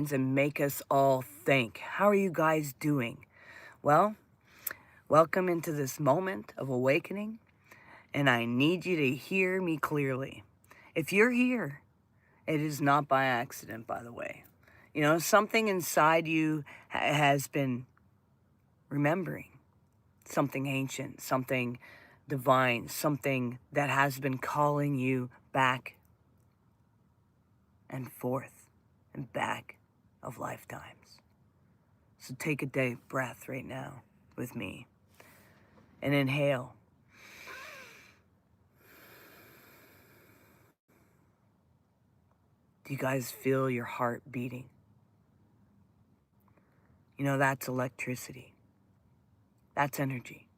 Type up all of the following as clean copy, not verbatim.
and make us all think. How are you guys doing? Well, welcome into this moment of awakening, and I need you to hear me clearly. If you're here, it is not by accident, by the way. You know, something inside you has been remembering something ancient, something divine, something that has been calling you back and forth and back of lifetimes. So take a deep breath right now with me and inhale. Do you guys feel your heart beating? You know, that's electricity. That's energy.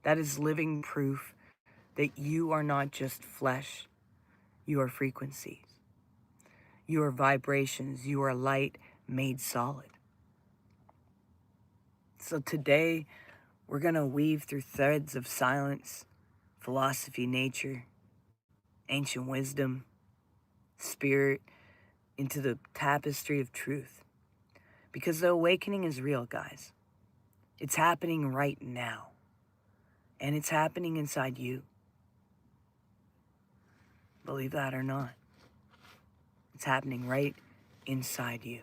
That is living proof that you are not just flesh, you are frequencies. You are vibrations. You are light made solid. So today, we're going to weave through threads of silence, philosophy, nature, ancient wisdom, spirit, into the tapestry of truth. Because the awakening is real, guys. It's happening right now. And it's happening inside you. Believe that or not. It's happening right inside you.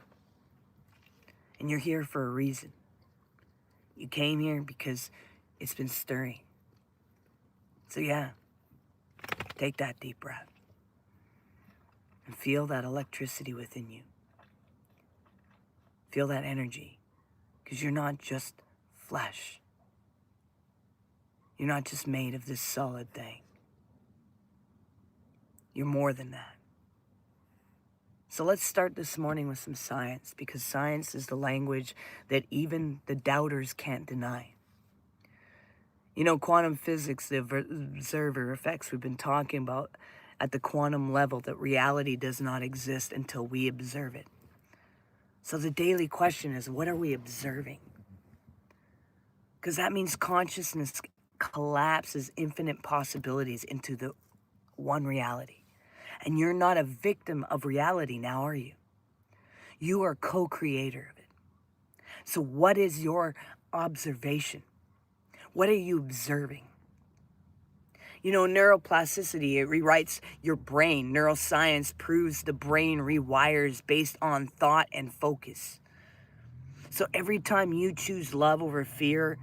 And you're here for a reason. You came here because it's been stirring. So yeah, take that deep breath. And feel that electricity within you. Feel that energy. Because you're not just flesh. You're not just made of this solid thing. You're more than that. So let's start this morning with some science, because science is the language that even the doubters can't deny. You know, quantum physics, the observer effects we've been talking about at the quantum level, that reality does not exist until we observe it. So the daily question is, what are we observing? Because that means consciousness collapses infinite possibilities into the one reality. And you're not a victim of reality now, are you? You are co-creator of it. So what is your observation? What are you observing? You know, neuroplasticity, it rewrites your brain. Neuroscience proves the brain rewires based on thought and focus. So every time you choose love over fear,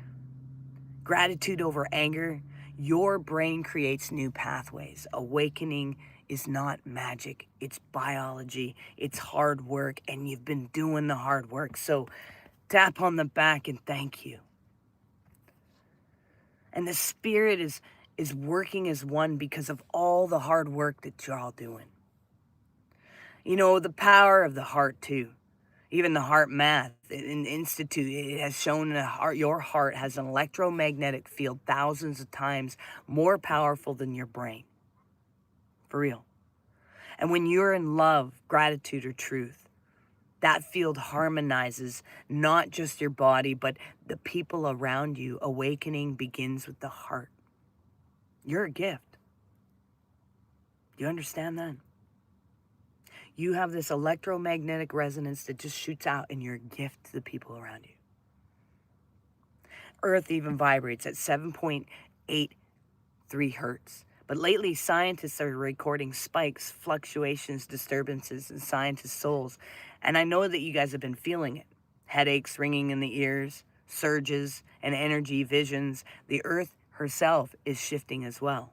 gratitude over anger, your brain creates new pathways. Awakening is not magic. It's biology. It's hard work, and you've been doing the hard work. So tap on the back and thank you. And the spirit is working as one because of all the hard work that you're all doing. You know, the power of the heart too. Even the heart math in institute, it has shown that your heart has an electromagnetic field thousands of times more powerful than your brain. For real. And when you're in love, gratitude, or truth, that field harmonizes not just your body, but the people around you. Awakening begins with the heart. You're a gift. Do you understand that? You have this electromagnetic resonance that just shoots out, and you're a gift to the people around you. Earth even vibrates at 7.83 hertz. But lately, scientists are recording spikes, fluctuations, disturbances in scientists' souls. And I know that you guys have been feeling it. Headaches, ringing in the ears, surges, and energy visions. The Earth herself is shifting as well.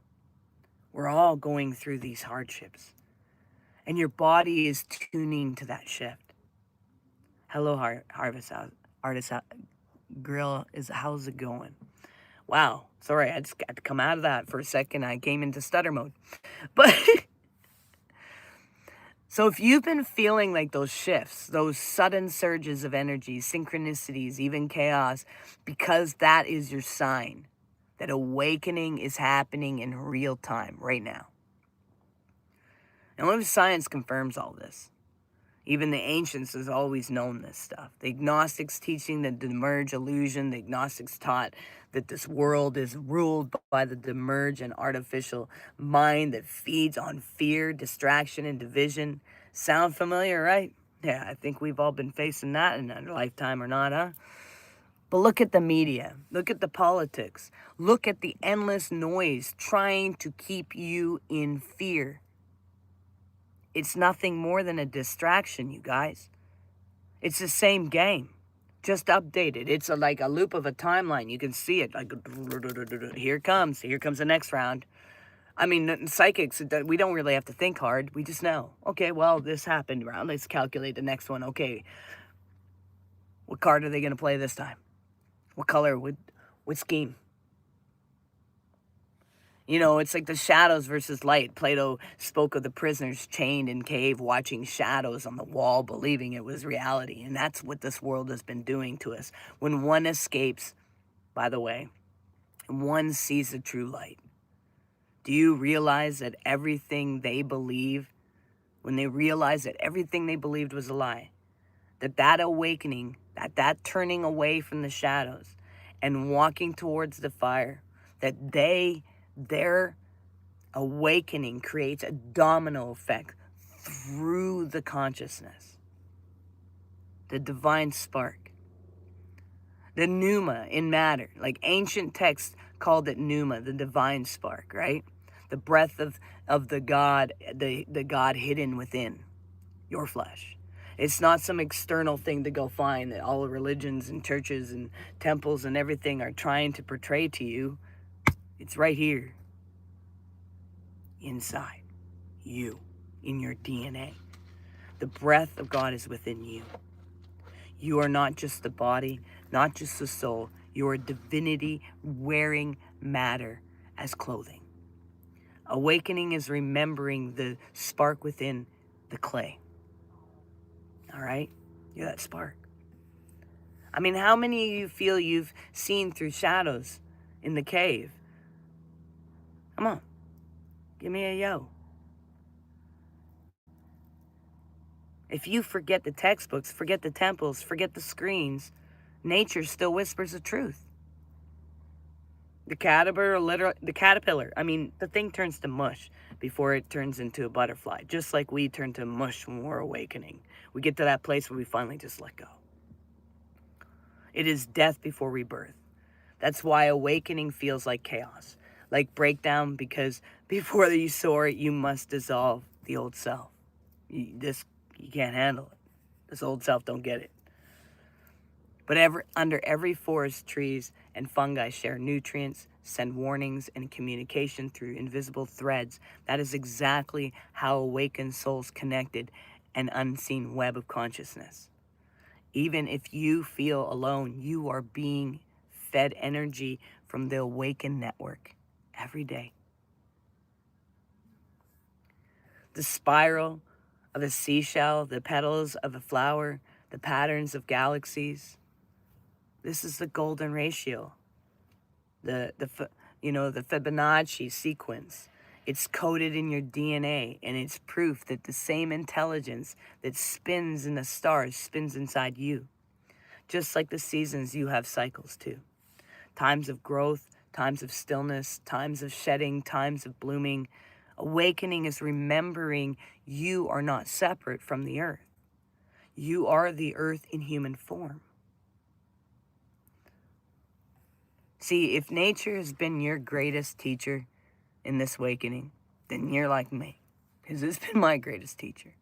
We're all going through these hardships. And your body is tuning to that shift. Hello, Harvest Artist Grill. How's it going? Wow. Sorry, I just got to come out of that for a second. I came into stutter mode. But so if you've been feeling like those shifts, those sudden surges of energy, synchronicities, even chaos, because that is your sign that awakening is happening in real time right now. And what if science confirms all this? Even the ancients has always known this stuff. The Gnostics teaching the demerge illusion. The Gnostics taught that this world is ruled by the demerge and artificial mind that feeds on fear, distraction, and division. Sound familiar, right? Yeah, I think we've all been facing that in our lifetime or not, huh? But look at the media. Look at the politics. Look at the endless noise trying to keep you in fear. It's nothing more than a distraction, you guys. It's the same game, just updated. It's like a loop of a timeline. You can see it. Like, here comes the next round. I mean, psychics, we don't really have to think hard. We just know. Okay, well, this happened round. Let's calculate the next one. Okay, what card are they going to play this time? What color? What scheme? You know, it's like the shadows versus light. Plato spoke of the prisoners chained in cave, watching shadows on the wall, believing it was reality. And that's what this world has been doing to us. When one escapes, by the way, one sees the true light. Do you realize that everything they believe, when they realize that everything they believed was a lie, that awakening, that turning away from the shadows and walking towards the fire, that their awakening creates a domino effect through the consciousness, the divine spark, the pneuma in matter. Like ancient texts called it pneuma, the divine spark, right? The breath of the God, the God hidden within your flesh. It's not some external thing to go find that all religions and churches and temples and everything are trying to portray to you. It's right here, inside you, in your DNA. The breath of God is within you. You are not just the body, not just the soul. You are divinity wearing matter as clothing. Awakening is remembering the spark within the clay. All right? You're that spark. I mean, how many of you feel you've seen through shadows in the cave? Come on. Give me a yo. If you forget the textbooks, forget the temples, forget the screens, nature still whispers the truth. The caterpillar, I mean, the thing turns to mush before it turns into a butterfly, just like we turn to mush when we're awakening. We get to that place where we finally just let go. It is death before rebirth. That's why awakening feels like chaos, like breakdown, because before you soar, you must dissolve the old self. You can't handle it. This old self don't get it. But under every forest, trees and fungi share nutrients, send warnings, and communication through invisible threads. That is exactly how awakened souls connected an unseen web of consciousness. Even if you feel alone, you are being fed energy from the awakened network every day. The spiral of a seashell, the petals of a flower, the patterns of galaxies. This is the golden ratio, the Fibonacci sequence. It's coded in your DNA, and it's proof that the same intelligence that spins in the stars spins inside you. Just like the seasons, you have cycles too. Times of growth, times of stillness, times of shedding, times of blooming. Awakening is remembering you are not separate from the earth. You are the earth in human form. See, if nature has been your greatest teacher in this awakening, then you're like me, because it's been my greatest teacher.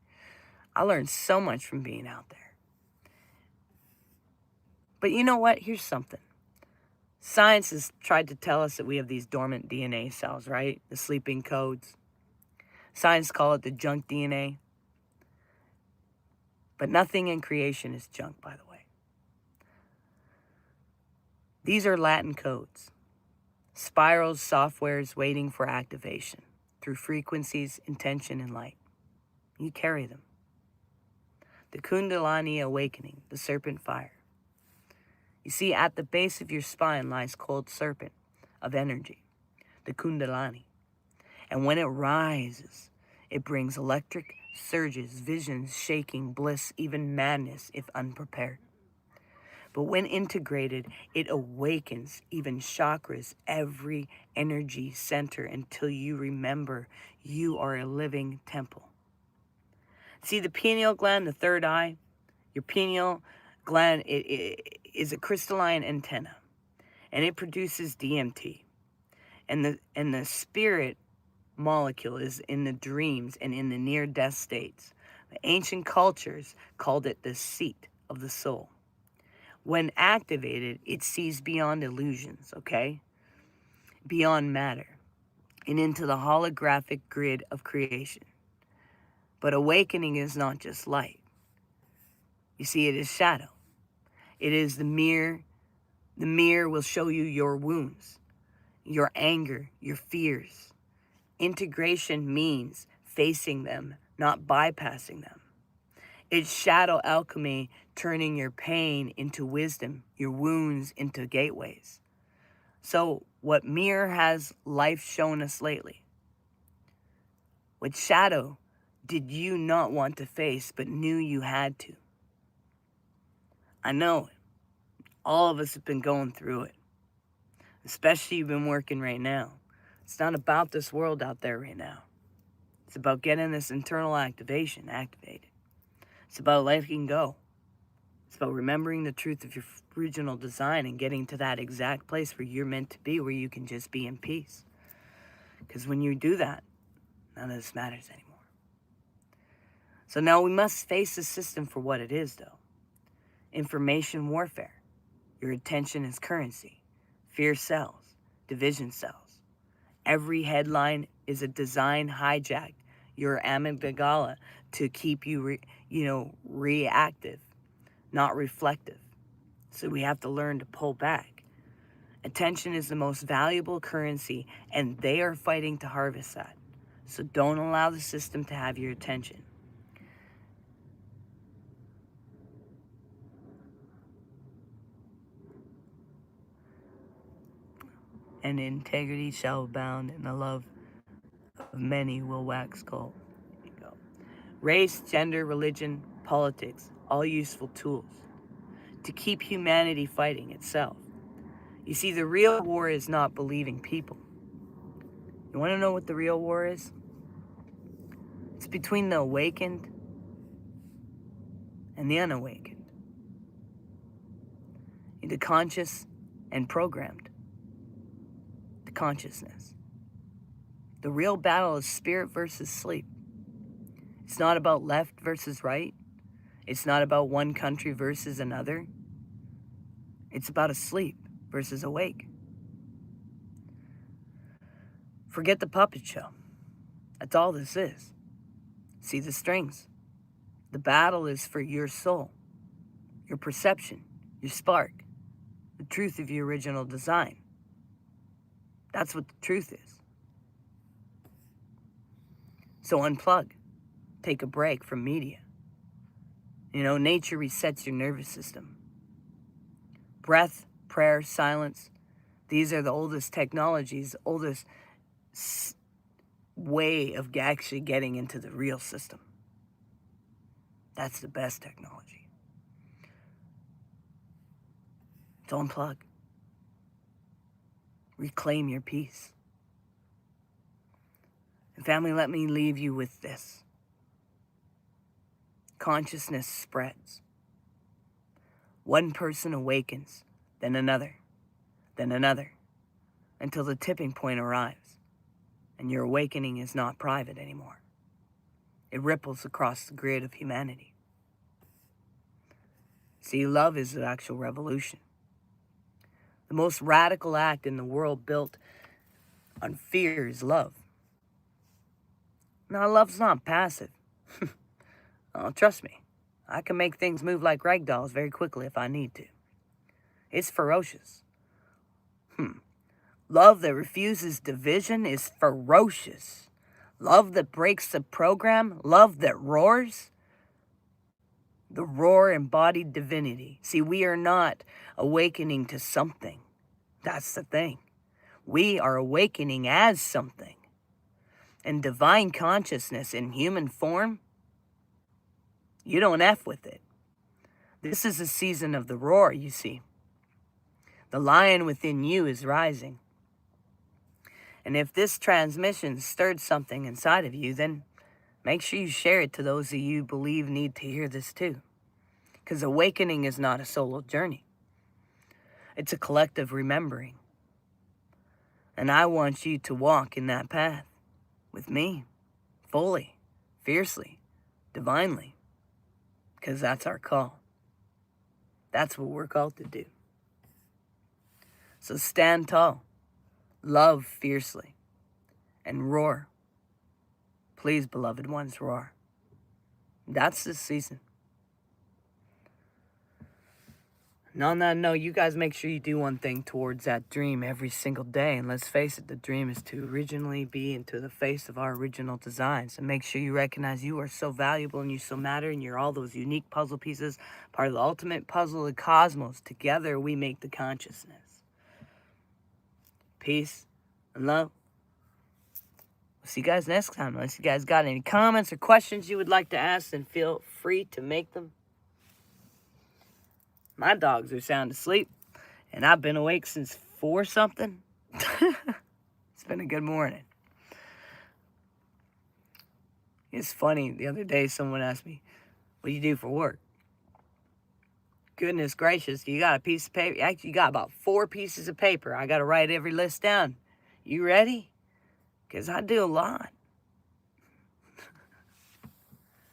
I learned so much from being out there. But you know what? Here's something. Science has tried to tell us that we have these dormant DNA cells, right? The sleeping codes. Science call it the junk DNA. But nothing in creation is junk, by the way. These are Latin codes. Spirals, softwares waiting for activation through frequencies, intention, and light. You carry them. The kundalini awakening, the serpent fire. You see, at the base of your spine lies cold serpent of energy, the kundalini. And when it rises, it brings electric surges, visions, shaking, bliss, even madness if unprepared. But when integrated, it awakens even chakras, every energy center, until you remember you are a living temple. See, the pineal gland, the third eye, your pineal gland it is a crystalline antenna, and it produces DMT. And the spirit molecule is in the dreams and in the near-death states. The ancient cultures called it the seat of the soul. When activated, it sees beyond illusions, okay? Beyond matter and into the holographic grid of creation. But awakening is not just light. You see, it is shadow. It is the mirror. The mirror will show you your wounds, your anger, your fears. Integration means facing them, not bypassing them. It's shadow alchemy, turning your pain into wisdom, your wounds into gateways. So, what mirror has life shown us lately? What shadow did you not want to face but knew you had to? I know all of us have been going through it, especially you've been working right now. It's not about this world out there right now. It's about getting this internal activation activated. It's about letting go. It's about remembering the truth of your original design and getting to that exact place where you're meant to be, where you can just be in peace. Because when you do that, none of this matters anymore. So now we must face the system for what it is, though. Information warfare. Your attention is currency. Fear sells. Division sells. Every headline is a design hijacked your amygdala to keep you, reactive, not reflective. So we have to learn to pull back. Attention is the most valuable currency, and they are fighting to harvest that. So don't allow the system to have your attention. And integrity shall abound, and the love of many will wax cold. There you go. Race, gender, religion, politics, all useful tools to keep humanity fighting itself. You see, the real war is not believing people. You want to know what the real war is? It's between the awakened and the unawakened, the conscious and programmed, the consciousness. The real battle is spirit versus sleep. It's not about left versus right. It's not about one country versus another. It's about asleep versus awake. Forget the puppet show. That's all this is. See the strings. The battle is for your soul, your perception, your spark, the truth of your original design. That's what the truth is. So unplug. Take a break from media. Nature resets your nervous system. Breath, prayer, silence. These are the oldest technologies, oldest way of actually getting into the real system. That's the best technology. So unplug. Reclaim your peace. And family, let me leave you with this. Consciousness spreads. One person awakens, then another, until the tipping point arrives, and your awakening is not private anymore. It ripples across the grid of humanity. See, love is the actual revolution. The most radical act in the world built on fear is love. Now, love's not passive. Oh, trust me, I can make things move like rag dolls very quickly if I need to. It's ferocious. Love that refuses division is ferocious. Love that breaks the program, love that roars. The roar embodied divinity. See, we are not awakening to something. That's the thing. We are awakening as something. And divine consciousness in human form, you don't F with it. This is a season of the roar, you see. The lion within you is rising. And if this transmission stirred something inside of you, then Make sure you share it to those that you believe need to hear this too. Because awakening is not a solo journey. It's a collective remembering. And I want you to walk in that path with me, fully, fiercely, divinely. Because that's our call. That's what we're called to do. So stand tall, love fiercely, and roar. Please, beloved ones, roar. That's this season. And on that note, you guys make sure you do one thing towards that dream every single day. And let's face it, the dream is to originally be into the face of our original designs. And make sure you recognize you are so valuable and you so matter and you're all those unique puzzle pieces, part of the ultimate puzzle of the cosmos. Together, we make the consciousness. Peace and love. We'll see you guys next time. Unless you guys got any comments or questions you would like to ask, then feel free to make them. My dogs are sound asleep, and I've been awake since 4 something. It's been a good morning. It's funny, the other day someone asked me, what do you do for work? Goodness gracious, you got a piece of paper? Actually, you got about 4 pieces of paper. I got to write every list down. You ready? Because I do a lot.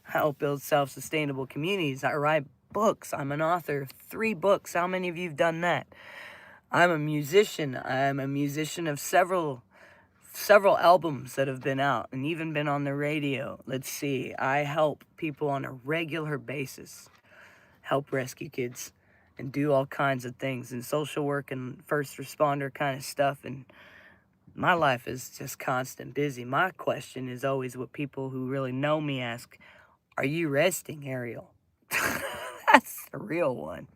I help build self-sustainable communities. I write books. I'm an author of 3 books. How many of you have done that? I'm a musician. I'm a musician of several albums that have been out and even been on the radio. Let's see. I help people on a regular basis. Help rescue kids and do all kinds of things in social work and first responder kind of stuff. And my life is just constant busy. My question is always what people who really know me ask, are you resting, Ariel? That's the real one.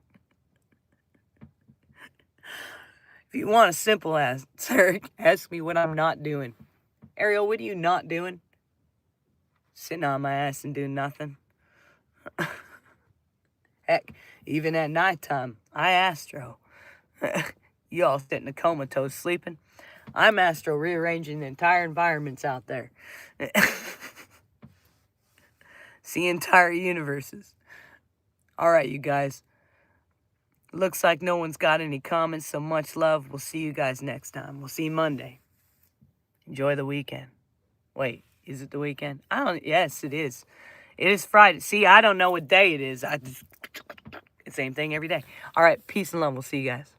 If you want a simple answer, ask me what I'm not doing. Ariel, what are you not doing? Sitting on my ass and doing nothing. Heck, even at nighttime, I astro. You all sitting in a comatose sleeping. I'm astro rearranging the entire environments out there. See entire universes. All right, you guys. Looks like no one's got any comments, so much love. We'll see you guys next time. We'll see you Monday. Enjoy the weekend. Wait, is it the weekend? Yes, it is. It is Friday. See, I don't know what day it is. Same thing every day. All right, peace and love. We'll see you guys.